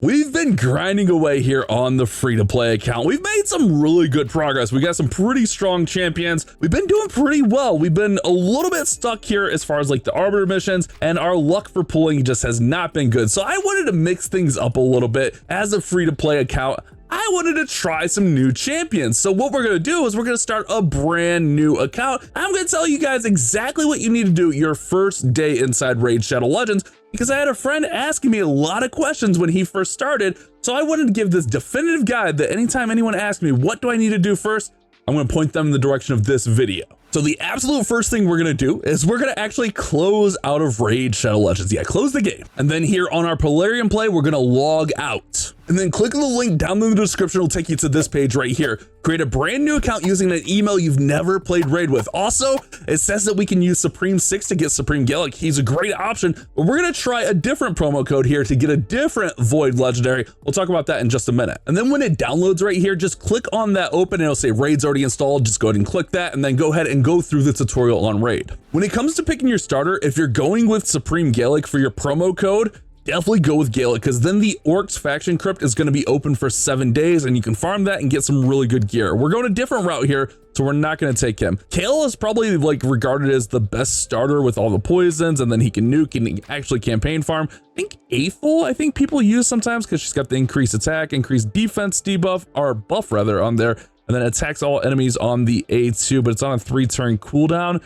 We've been grinding away here on the free-to-play account. We've made some really good progress. We got some pretty strong champions. We've been doing pretty well. We've been a little bit stuck here as far as like the Arbiter missions, and our luck for pulling just has not been good. So I wanted to mix things up a little bit. As a free-to-play account, I wanted to try some new champions. So what we're gonna do is we're gonna start a brand new account. I'm gonna tell you guys exactly what you need to do your first day inside Raid Shadow Legends, because I had a friend asking me a lot of questions when he first started. So I wanted to give this definitive guide that anytime anyone asks me, what do I need to do first? I'm gonna point them in the direction of this video. So the absolute first thing we're gonna do is we're gonna actually close out of Raid Shadow Legends. Yeah, close the game. And then here on our Polarium play, we're gonna log out. And then click on the link down in the description. It'll take you to this page right here. Create a brand new account using an email you've never played Raid with. Also, it says that we can use Supreme 6 to get Supreme Gallic. He's a great option, but we're gonna try a different promo code here to get a different Void Legendary. We'll talk about that in just a minute. And then when it downloads right here, just click on that open and it'll say Raid's already installed. Just go ahead and click that and then go ahead and go through the tutorial on Raid. When it comes to picking your starter, if you're going with Supreme Gallic for your promo code, definitely go with Gallic, because then the Orcs faction crypt is going to be open for 7 days and you can farm that and get some really good gear. We're going a different route here, so we're not going to take him. Kale is probably like regarded as the best starter with all the poisons, and then he can nuke and actually campaign farm. I think Aethel, I think people use sometimes because she's got the increased attack, increased defense debuff, or buff rather, on there, and then attacks all enemies on the A2, but it's on a 3-turn cooldown.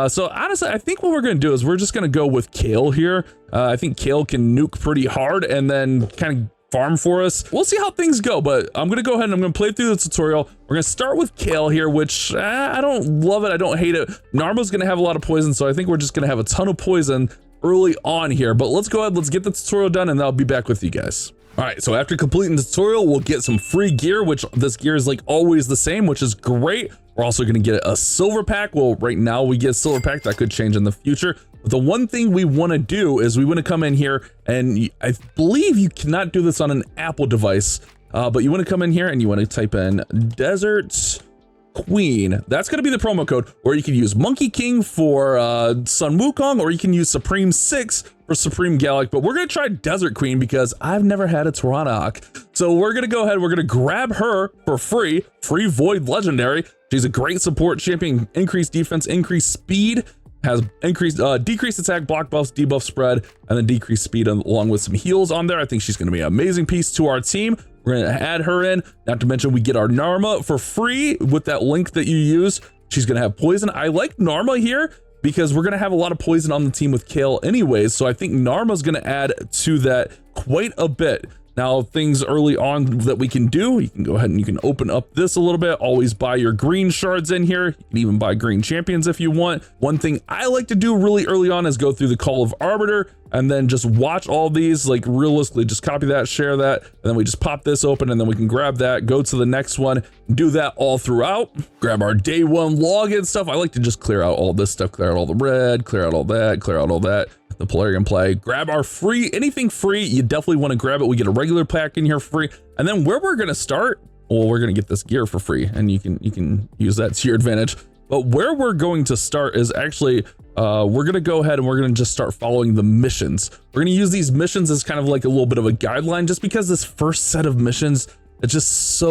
So honestly, I think what we're gonna do is we're just gonna go with Kale here. I think Kale can nuke pretty hard and then kind of farm for us. We'll see how things go, but I'm gonna go ahead and I'm gonna play through the tutorial. We're gonna start with Kale here, which I don't love it, I don't hate it. Narma's gonna have a lot of poison, so I think we're just gonna have a ton of poison early on here, but let's go ahead, let's get the tutorial done, and I'll be back with you guys. All right, so after completing the tutorial, we'll get some free gear, which this gear is like always the same, which is great. We're also gonna get a silver pack. Well, right now we get a silver pack, that could change in the future. But the one thing we wanna do is we wanna come in here, and I believe you cannot do this on an Apple device, but you wanna come in here and you wanna type in Desert Queen. That's gonna be the promo code, or you can use Monkey King for Sun Wukong, or you can use Supreme 6 for Supreme Gallic, but we're gonna try Desert Queen because I've never had a Tyrannahawk. So we're gonna go ahead, we're gonna grab her for free Void Legendary. She's a great support champion, increased defense, increased speed, has increased decreased attack, block buffs, debuff spread, and then decreased speed along with some heals on there. I think she's gonna be an amazing piece to our team. We're gonna add her in, not to mention we get our Narma for free with that link that you use. She's gonna have poison. I like Narma here because we're gonna have a lot of poison on the team with Kale anyways, so I think Narma's gonna add to that quite a bit. Now, things early on that we can do, you can go ahead and you can open up this a little bit. Always buy your green shards in here. You can even buy green champions if you want. One thing I like to do really early on is go through the Call of Arbiter and then just watch all these, like realistically, just copy that, share that, and then we just pop this open and then we can grab that, go to the next one, do that all throughout. Grab our day one login stuff. I like to just clear out all this stuff, clear out all the red, clear out all that, clear out all that. The Polarium play, grab our free, anything free, you definitely want to grab it. We get a regular pack in here free, and then where we're gonna start, well, we're gonna get this gear for free, and you can use that to your advantage. But where we're going to start is actually we're gonna go ahead and we're gonna just start following the missions. We're gonna use these missions as kind of like a little bit of a guideline, just because this first set of missions, it's just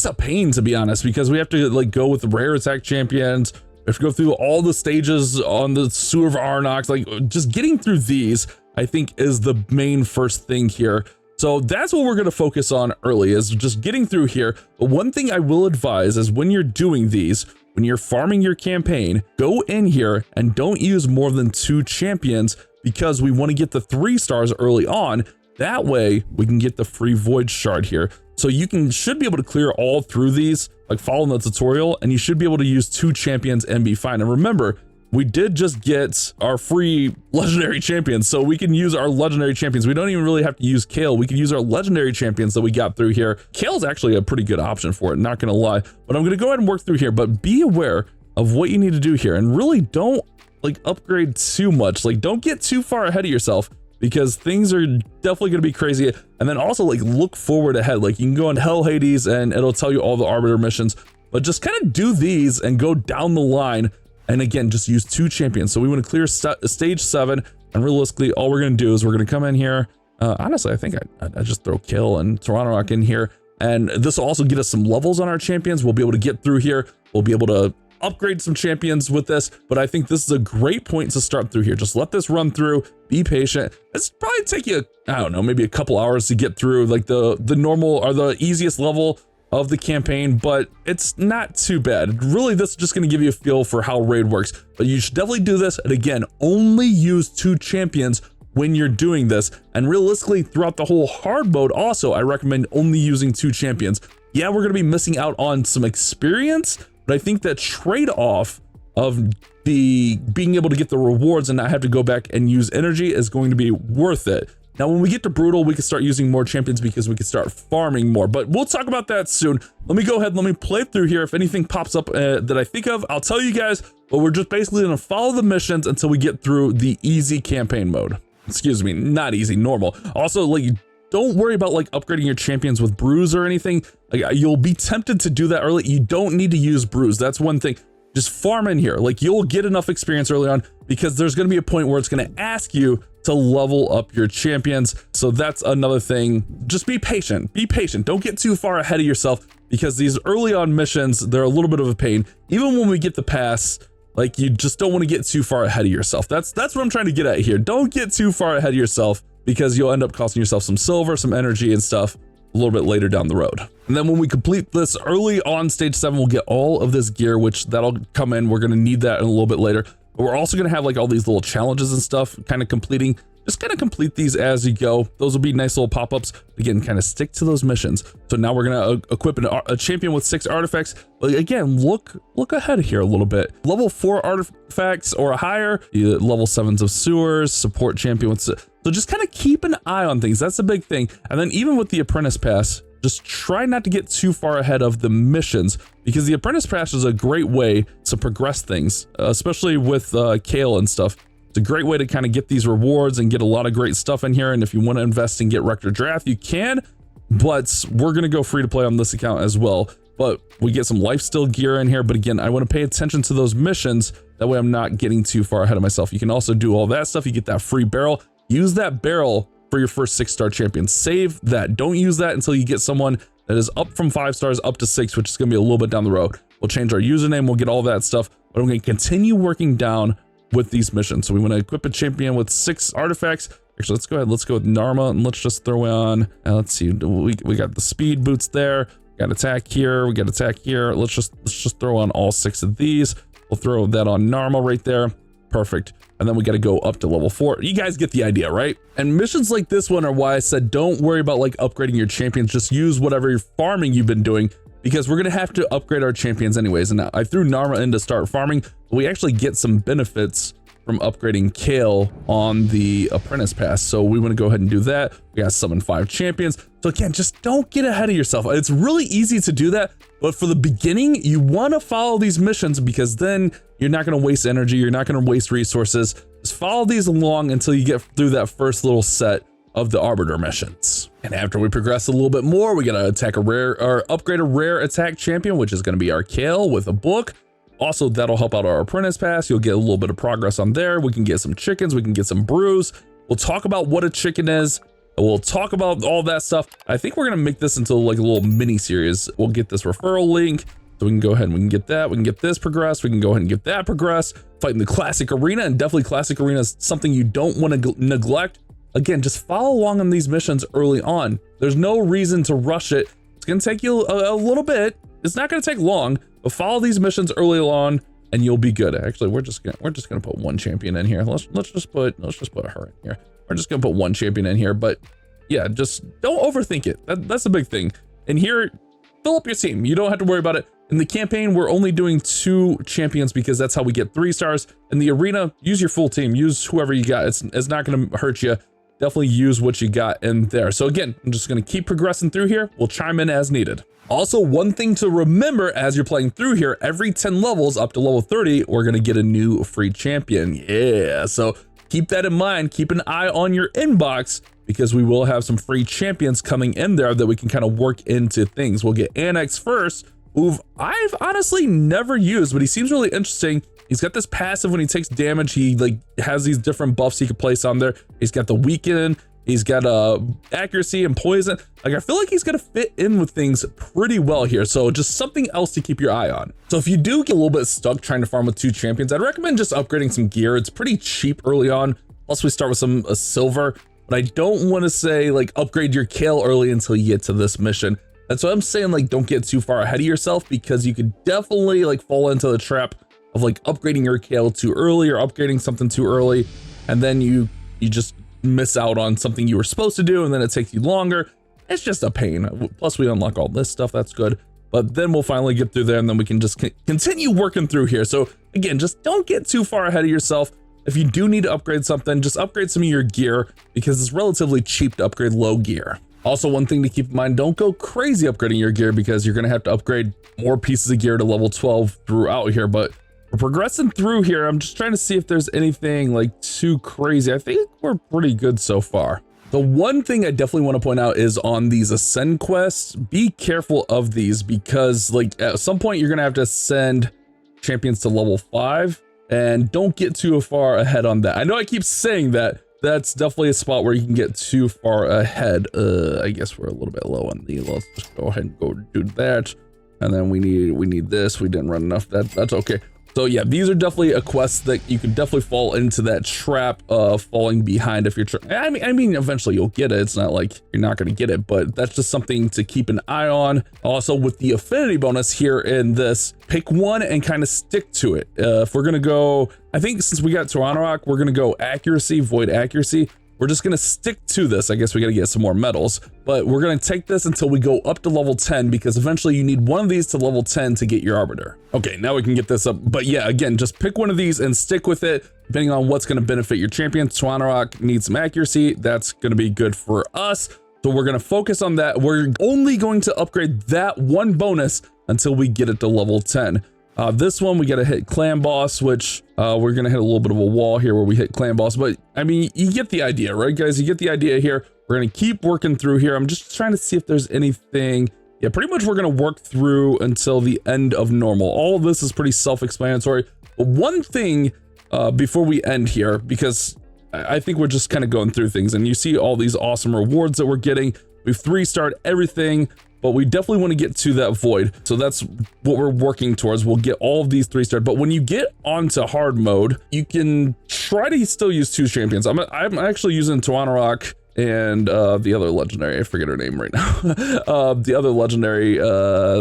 a pain, to be honest, because we have to like go with the rare attack champions. We have to go through all the stages on the Sewer of Arnox. Like, just getting through these, I think, is the main first thing here. So that's what we're going to focus on early, is just getting through here. But one thing I will advise is when you're doing these, when you're farming your campaign, go in here and don't use more than 2 champions, because we want to get the 3 stars early on. That way we can get the free Void Shard here. So you should be able to clear all through these, like following the tutorial, and you should be able to use 2 champions and be fine. And remember, we did just get our free legendary champions, so we can use our legendary champions. We don't even really have to use Kale. We can use our legendary champions that we got through here. Kale's actually a pretty good option for it, not gonna lie. But I'm gonna go ahead and work through here, but be aware of what you need to do here, and really don't like upgrade too much. Like, don't get too far ahead of yourself, because things are definitely going to be crazy. And then also, like, look forward ahead. Like, you can go on Hell Hades and it'll tell you all the Arbiter missions, but just kind of do these and go down the line. And again, just use 2 champions. So we want to clear stage 7, and realistically, all we're going to do is we're going to come in here, Honestly, I think I just throw Kill and Toronto Rock in here. And this will also get us some levels on our champions. We'll be able to get through here. We'll be able to upgrade some champions with this, but I think this is a great point to start through here. Just let this run through, be patient. It's probably take you, I don't know, maybe a couple hours to get through like the normal or the easiest level of the campaign, but it's not too bad. Really, this is just going to give you a feel for how raid works, but you should definitely do this. And again, only use 2 champions when you're doing this. And realistically, throughout the whole hard mode also, I recommend only using 2 champions. Yeah, we're going to be missing out on some experience, but I think that trade-off of the being able to get the rewards and not have to go back and use energy is going to be worth it. Now, when we get to Brutal, we can start using more champions because we can start farming more, but we'll talk about that soon. Let me go ahead and let me play through here. If anything pops up that I think of, I'll tell you guys, but we're just basically going to follow the missions until we get through the easy campaign mode. Excuse me, not easy, normal. Also, like, don't worry about like upgrading your champions with brews or anything. Like, you'll be tempted to do that early. You don't need to use brews. That's one thing. Just farm in here. Like, you'll get enough experience early on because there's going to be a point where it's going to ask you to level up your champions. So that's another thing. Just be patient. Be patient. Don't get too far ahead of yourself because these early on missions, they're a little bit of a pain. Even when we get the pass, like, you just don't want to get too far ahead of yourself. That's what I'm trying to get at here. Don't get too far ahead of yourself because you'll end up costing yourself some silver, some energy and stuff a little bit later down the road. And then when we complete this early on stage 7, we'll get all of this gear, which that'll come in. We're going to need that in a little bit later. But we're also going to have like all these little challenges and stuff kind of completing. Just kind of complete these as you go. Those will be nice little pop-ups. Again, kind of stick to those missions. So now we're going to equip a champion with 6 artifacts. But again, look ahead here a little bit. Level 4 artifacts or higher, level 7s of sewers, support champion with... So just kind of keep an eye on things. That's a big thing. And then even with the apprentice pass, just try not to get too far ahead of the missions because the apprentice pass is a great way to progress things, especially with Kale and stuff. It's a great way to kind of get these rewards and get a lot of great stuff in here. And if you want to invest and get Rector Draft, you can, but we're going to go free to play on this account as well. But we get some lifesteal gear in here. But again, I want to pay attention to those missions. That way I'm not getting too far ahead of myself. You can also do all that stuff. You get that free barrel. Use that barrel for your first 6-star champion. Save that. Don't use that until you get someone that is up from 5 stars up to 6, which is going to be a little bit down the road. We'll change our username. We'll get all that stuff. But I'm going to continue working down with these missions. So we want to equip a champion with 6 artifacts. Actually, let's go ahead. Let's go with Narma and let's just throw on. Let's see. We got the speed boots there. We got attack here. We got attack here. Let's just throw on all 6 of these. We'll throw that on Narma right there. Perfect. And then we got to go up to level 4. You guys get the idea, right? And missions like this one are why I said don't worry about like upgrading your champions. Just use whatever farming you've been doing because we're going to have to upgrade our champions anyways. And I threw Narma in to start farming, but we actually get some benefits from upgrading Kale on the apprentice pass. So we want to go ahead and do that. We got summon 5 champions. So again, just don't get ahead of yourself. It's really easy to do that, but for the beginning, you want to follow these missions because then you're not going to waste energy. You're not going to waste resources. Just follow these along until you get through that first little set of the Arbiter missions. And after we progress a little bit more, we got to attack a rare or upgrade a rare attack champion, which is going to be our Kale with a book. Also, that'll help out our apprentice pass. You'll get a little bit of progress on there. We can get some chickens. We can get some brews. We'll talk about what a chicken is. We'll talk about all that stuff. I think we're going to make this into like a little mini series. We'll get this referral link. So we can go ahead and we can get that. We can get this progressed. We can go ahead and get that progressed. Fighting the classic arena, and definitely classic arena is something you don't want to neglect. Again, just follow along on these missions early on. There's no reason to rush it. It's going to take you a little bit. It's not going to take long, but follow these missions early on and you'll be good. Actually, we're just going to put 1 champion in here. Let's just put her in here. We're just going to put 1 champion in here, but yeah, just don't overthink it. That's the big thing. And here, fill up your team. You don't have to worry about it. In the campaign, we're only doing 2 champions because that's how we get 3 stars. In the arena, use your full team. Use whoever you got. It's not going to hurt you. Definitely use what you got in there. So again, I'm just going to keep progressing through here. We'll chime in as needed. Also, one thing to remember as you're playing through here, every 10 levels up to level 30, we're going to get a new free champion. Yeah, so keep that in mind. Keep an eye on your inbox because we will have some free champions coming in there that we can kind of work into things. We'll get Annex first, who I've honestly never used, but he seems really interesting. He's got this passive when he takes damage. He like has these different buffs he can place on there. He's got the weaken. He's got accuracy and poison. Like, I feel like he's gonna fit in with things pretty well here. So just something else to keep your eye on. So if you do get a little bit stuck trying to farm with 2 champions, I'd recommend just upgrading some gear. It's pretty cheap early on. Plus we start with some silver, but I don't want to say like upgrade your kale early until you get to this mission. That's what I'm saying, like, don't get too far ahead of yourself, because you could definitely like fall into the trap of like upgrading your kale too early or upgrading something too early, and then you just miss out on something you were supposed to do, and then it takes you longer. It's just a pain. Plus we unlock all this stuff, that's good, but then we'll finally get through there, and then we can just continue working through here. So again, just don't get too far ahead of yourself. If you do need to upgrade something, just upgrade some of your gear, because it's relatively cheap to upgrade low gear. Also, one thing to keep in mind, don't go crazy upgrading your gear, because you're going to have to upgrade more pieces of gear to level 12 throughout here. But we're progressing through here. I'm just trying to see if there's anything like too crazy. I think we're pretty good so far. The one thing I definitely want to point out is on these ascend quests, be careful of these, because like at some point you're going to have to send champions to level 5, and don't get too far ahead on that. I know I keep saying that. That's definitely a spot where you can get too far ahead. I guess we're a little bit low on the, let's just go ahead and go do that. And then we need this. We didn't run enough. That's okay. So yeah, these are definitely a quest that you can definitely fall into that trap of falling behind if you're I mean, eventually you'll get it. It's not like you're not going to get it, but that's just something to keep an eye on. Also, with the affinity bonus here in this, pick one and kind of stick to it. If we're going to go, I think since we got Toronto Rock, we're going to go accuracy, void accuracy. We're just going to stick to this. I guess we got to get some more medals, but we're going to take this until we go up to level 10, because eventually you need one of these to level 10 to get your arbiter. Okay, now we can get this up. But yeah, again, just pick one of these and stick with it, depending on what's going to benefit your champion. Toronto Rock needs some accuracy. That's going to be good for us. So we're going to focus on that. We're only going to upgrade that one bonus until we get it to level 10. This one, we got to hit clan boss, which we're going to hit a little bit of a wall here where we hit clan boss. But I mean, you get the idea, right, guys? You get the idea here. We're going to keep working through here. I'm just trying to see if there's anything. Yeah, pretty much we're going to work through until the end of normal. All of this is pretty self-explanatory. But one thing before we end here, because I think we're just kind of going through things, and you see all these awesome rewards that we're getting. We've 3-starred everything, but we definitely want to get to that void. So that's what we're working towards. We'll get all of these 3-starred, but when you get onto hard mode, you can try to still use 2 champions. I'm actually using Toronto Rock and the other legendary, I forget her name right now. The other legendary,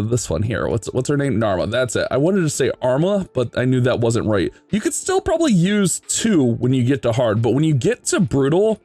this one here, what's her name? Narma, that's it. I wanted to say Arma, but I knew that wasn't right. You could still probably use 2 when you get to hard, but when you get to brutal,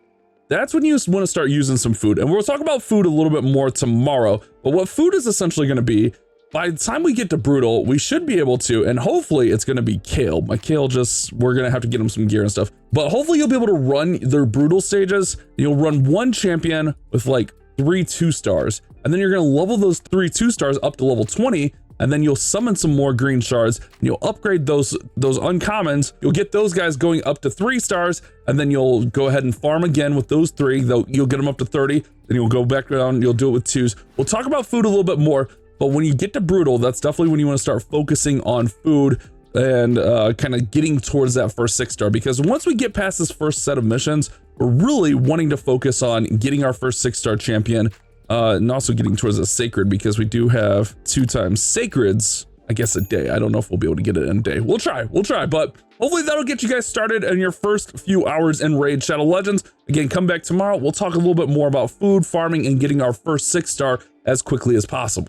that's when you want to start using some food. And we'll talk about food a little bit more tomorrow, but what food is essentially going to be, by the time we get to brutal, we should be able to, and hopefully it's going to be kale. My kale we're going to have to get him some gear and stuff, but hopefully you'll be able to run their brutal stages. You'll run 1 champion with like 3 2-stars, and then you're going to level those 3 2-stars up to level 20, and then you'll summon some more green shards, and you'll upgrade those uncommons. You'll get those guys going up to 3 stars, and then you'll go ahead and farm again with those 3, though you'll get them up to 30, then you'll go back down, you'll do it with 2s. We'll talk about food a little bit more, but when you get to brutal, that's definitely when you want to start focusing on food and kind of getting towards that first 6-star, because once we get past this first set of missions, we're really wanting to focus on getting our first 6-star champion, and also getting towards a sacred, because we do have 2 times sacreds, I guess, a day. I don't know if we'll be able to get it in a day. We'll try, but hopefully that'll get you guys started in your first few hours in Raid Shadow Legends. Again, come back tomorrow. We'll talk a little bit more about food, farming, and getting our first 6-star as quickly as possible.